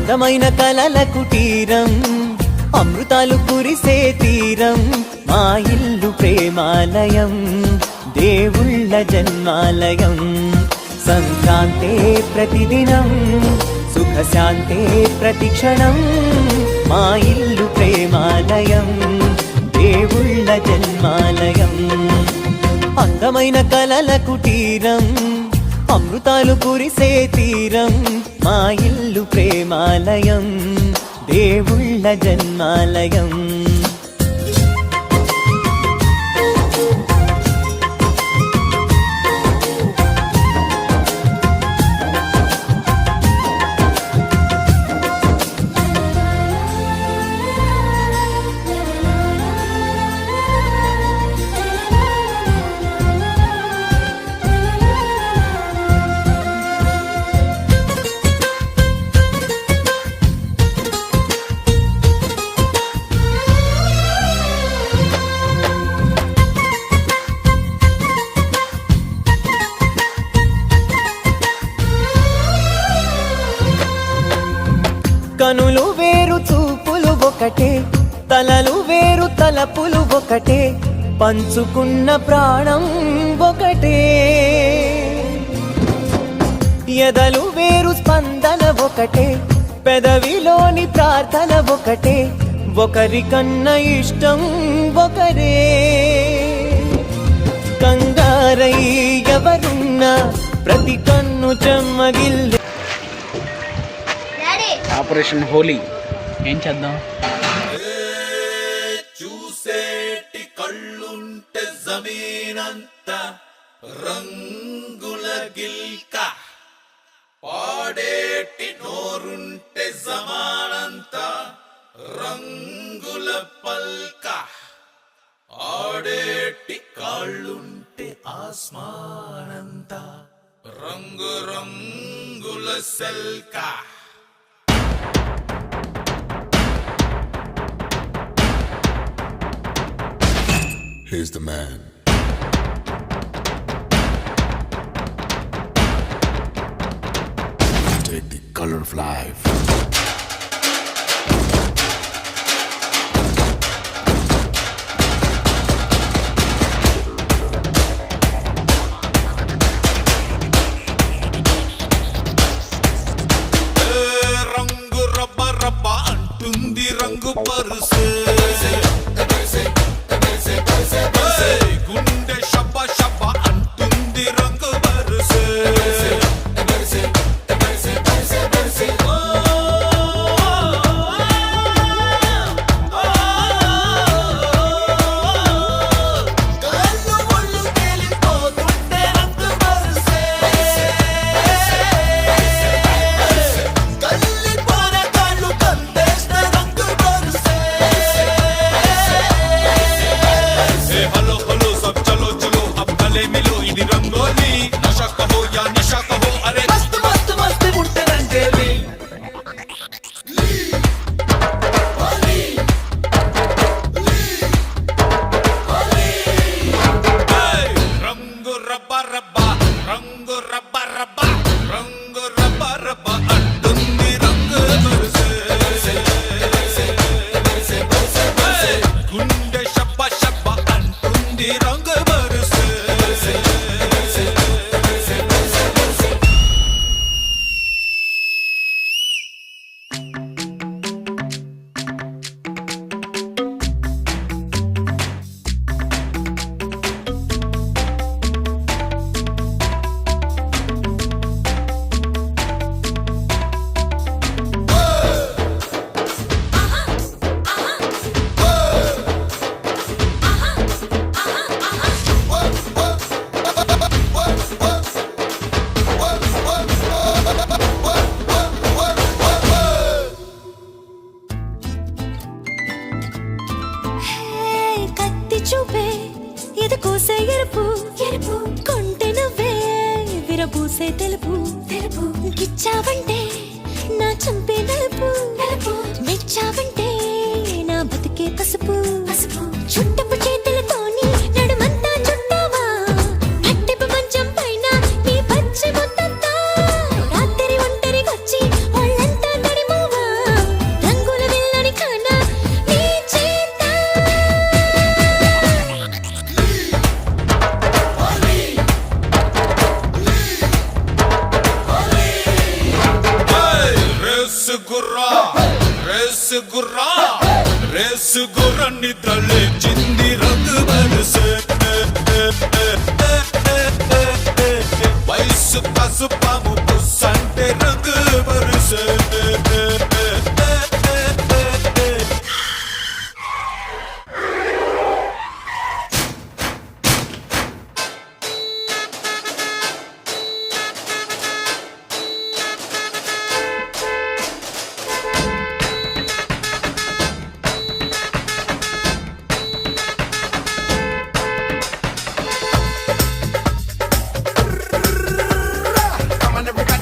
అందమైన కలల కుటీరం, అమృతాలు కురిసే తీరం, మా ఇల్లు ప్రేమాలయం, దేవుళ్ళ జన్మాలయం. సంక్రాంతే ప్రతిదినం, సుఖశాంతే ప్రతిక్షణం, మా ఇల్లు ప్రేమాలయం, దేవుళ్ళ జన్మాలయం. అందమైన కలల కుటీరం, అమృతాలు కురిసే తీరం, మా ఇల్లు ప్రేమాలయం, దేవుళ్ళ జన్మాలయం. కనులు వేరు చూపులు ఒకటే, తలలు వేరు తలపులు ఒకటే, పంచుకున్న ప్రాణం ఒకటే. ఎదలు వేరు స్పందన ఒకటే, పెదవిలోని ప్రార్థన ఒకటే, ఒకరికన్నా ఇష్టం ఒకరే. కంగారై ఎవరున్నా ప్రతి కన్ను చెమ్మగిల్లే. ఆపరేషన్ హోలీ ఏం చేద్దాం? చూసేటి కళ్ళుంటే జమీనంత రంగుల గిల్క, పాడేటి నోరుంటే జమానంత రంగుల పల్క, ఆడేటి కాళ్ళుంటే ఆస్మానంత రంగు రంగుల సెల్క. Here's the man. Take the color of life. రంగు రబ్బ రబ్బ అంటుంది రంగు పరుసే, గుండె షబ్బ షబ్బ అంటుంది రంగు బరుసే. గుర్రా రేసు గుర్రా రేసు గుర్ర నిద్రలే చింది రంగు బరుసే వయసు పసుపాము పుస్సంటే రంగు బరుసే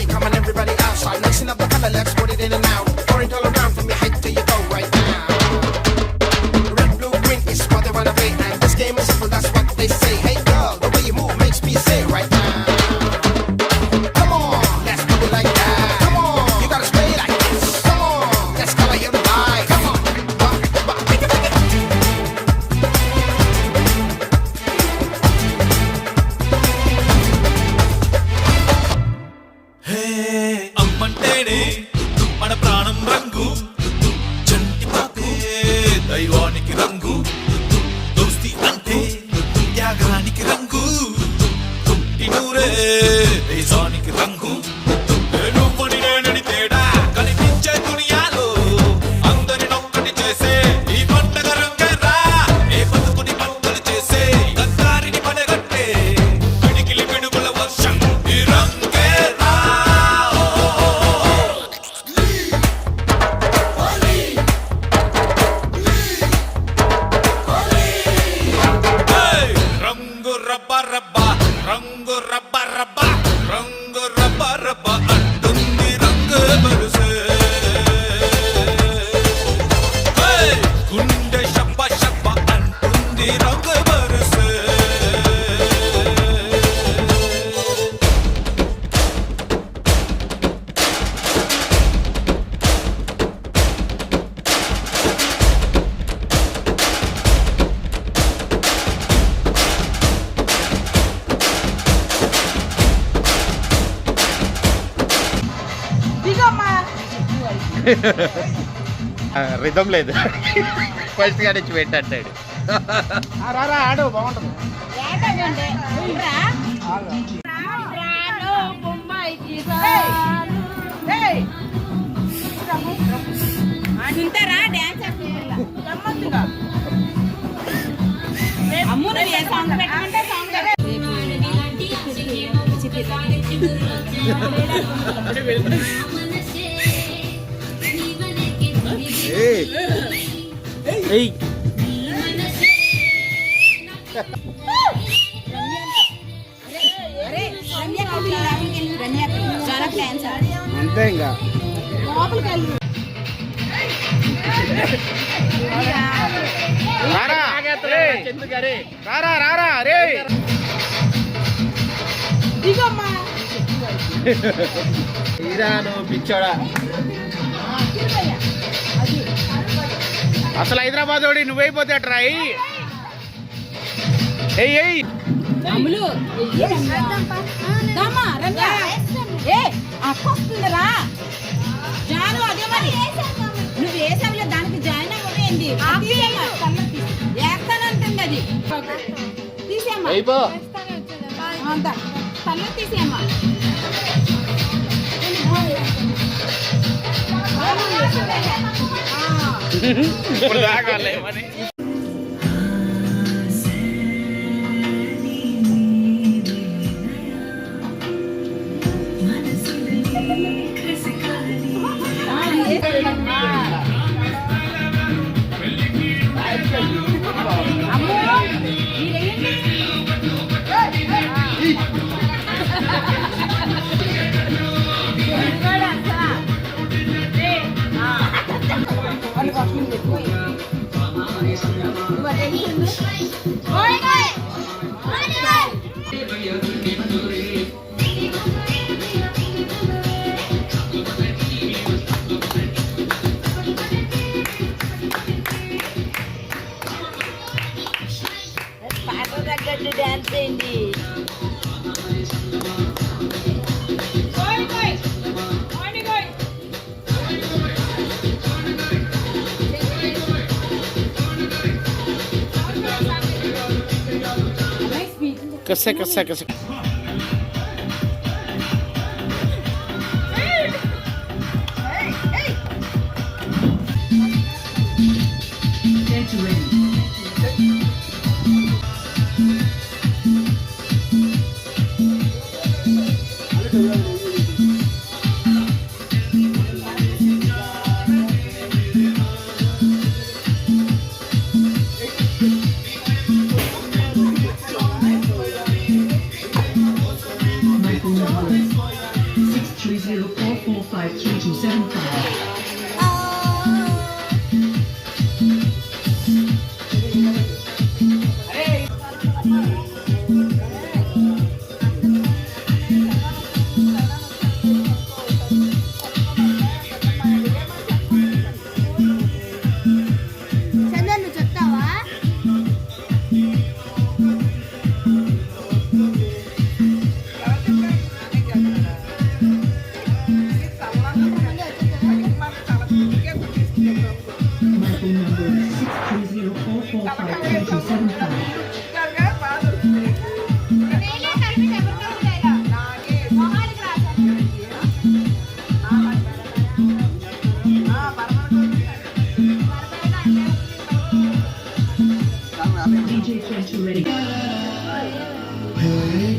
Come on everybody outside. Mixing up the color, let's put it in and out. Pouring all around from your head to your toe right now. Red, blue, green is what they wanna be. And this game is simple, that's what they say. Hey girl, the way you move makes me say right now. Come on, let's do it like that. Come on, you gotta stay like this. Come on, let's color your life. Come on, అమ్మంటేనే మన ప్రాణం రంగు చంటి పాపే దైవానికి రంగు దోస్తి అంటే త్యాగానికి రంగు పుట్టినూరే దేశానికి రంగు నువ్వని నేనని తేడా కనిపించే దునియాలో అందరి నొక్కటి చేసే ఈ పండగ రంగేరా ఏ బతుకుని పంటలు చేసే గంగారిని పడగట్టే పిడికిలి పిడుగుల వర్షం ఈ రంగేరా రంగు రబ్బ రబ్బ రంగు రబ్బ రబ్బ రంగు రబ్బ రబ్బ అంటుంది రంగు బరుసే గుండె షబ్బ షబ్బ అంటుంది రంగు బరుసే రిధం లేదు ఫస్ట్ గా నుంచి పెట్టంటాడు రారా ఆడు బాగుంటుంది వింటారా డాన్స్ అమ్ము నువ్వు ఏ సాంగ్ పెట్టుకుంటే సాంగ్ అంతే ఇంకా రారా రారా రే ఇరాను పిచ్చోడా అసలు హైదరాబాద్ ఓడి నువ్వైపోతే ట్రై ఎయ్ అమ్ములు ఏ అక్కొస్తుందిరా జాను అదే మరి నువ్వు వేసావులే దానికి జాయిన్ అవ్వదేంది వేస్తానంటుంది అది తీసేమ్మా అయిపో అంత తల్లి తీసేమ్మా ఇప్పుడు దాకాలే మరి వాళ్ళు కస్సే కస్సే కస్సే చందన్ చెప్తావా?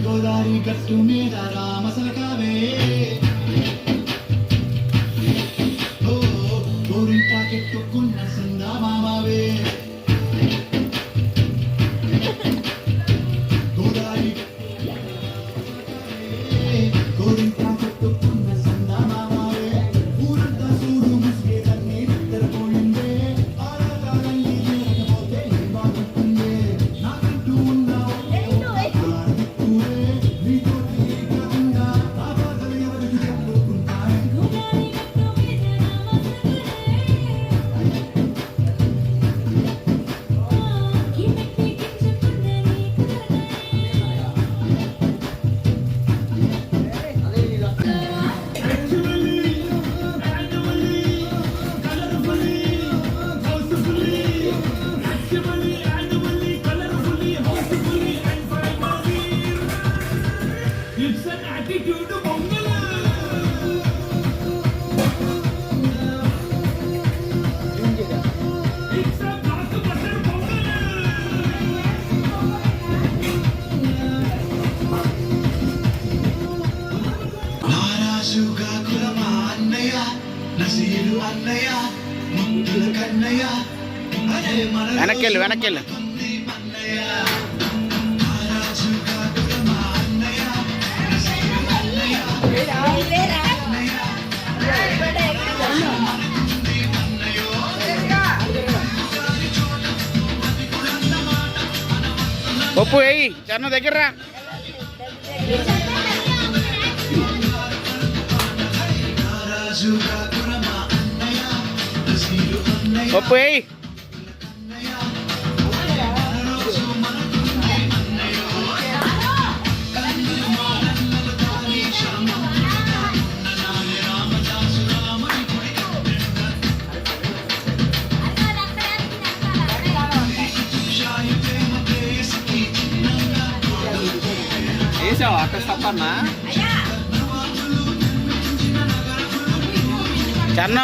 గోదారి గట్టు మీద రామసలకావే గోరింటాకెట్టుకున్న సందా మామావే గోదారి గోరింటాకెట్టుకున్న సందా మామావే ఊరంతా చూడు ముసిగే తన్ని నిద్రపోయిందే ఆరాగాలన్నీ చేరకపోతే ఏం బాగుంటుందే నాకంటూ ఉన్నావు నారాజుగా కులమా అన్నయ్య నసీరు అన్నయ్య ముద్దుల కన్నయ్య అదే మన వెనక్కెళ్ళు వెనక్కెళ్ళు అన్నయ్య నారాజుగా కులమా అన్నయ్య నసీరు అన్నయ్య పప్పు వేయి చన్న దగ్గర రా. నారాజుగా కులమా అన్నయ్య నసీరు అన్నయ్య పప్పు వేయి వేసావా అక్కడ తప్పన్నా చన్న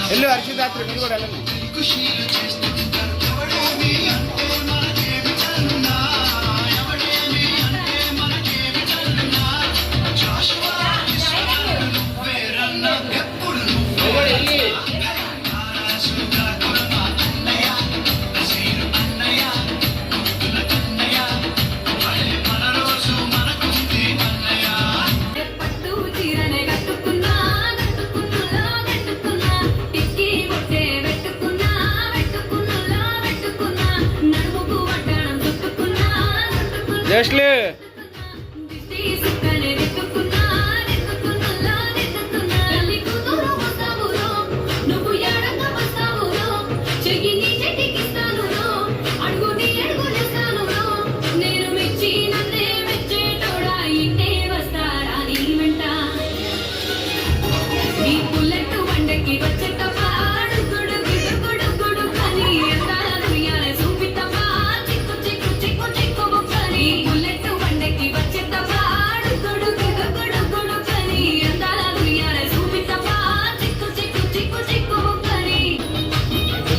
వెళ్ళు హర్షిదాత్రి మీరు కూడా వెళ్ళండి. జోష్లు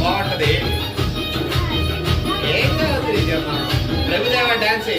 బాగుంటది. ఏం కాదు ప్రభుదేవ డాన్స్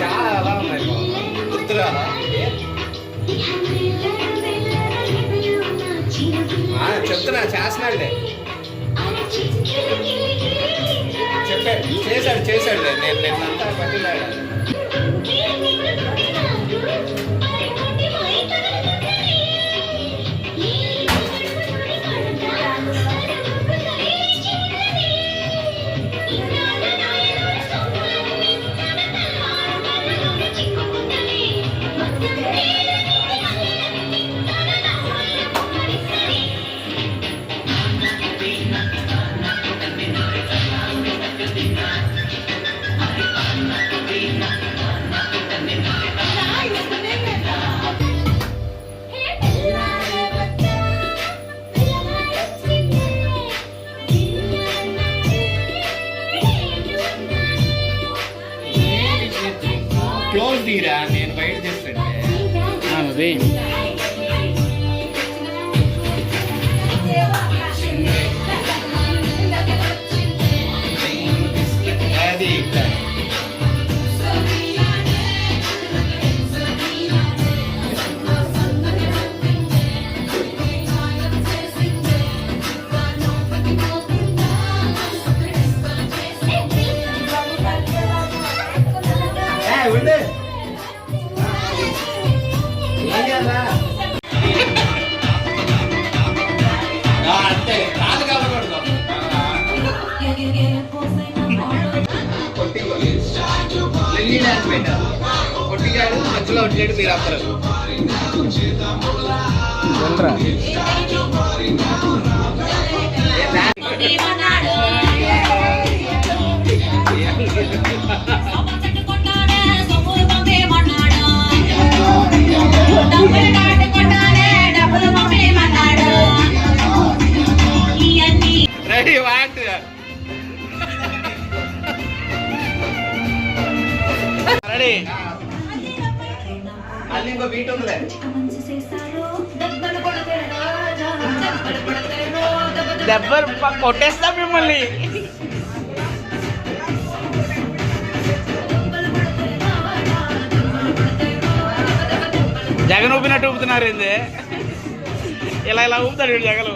చాలా ఉన్నాయి. గుర్తురాలా? చెప్తున్నా చేస్తున్నాడులే. చెప్పాడు చేశాడు నేను నిన్నంతా పట్టిలాడా. క్లోజ్ తీరా, నేను బయట చేస్తుంటే అది అది ఉండే అంతే కాదు కావకూడదు. లెంగి డాన్స్ పెట్టారు. కొట్టిగాడు మధ్యలో ఉండలేడు మీరు అందరూ. రెడీ వాట్ రెడీ మళ్ళీ ఇంకో బీట్ ఉందిలే. దెబ్బలు కొట్టేస్తా మిమ్మల్ని. జగన్ ఊపినట్టు ఊపుతున్నారు ఏంది? ఇలా ఊపుతాడు జగలు.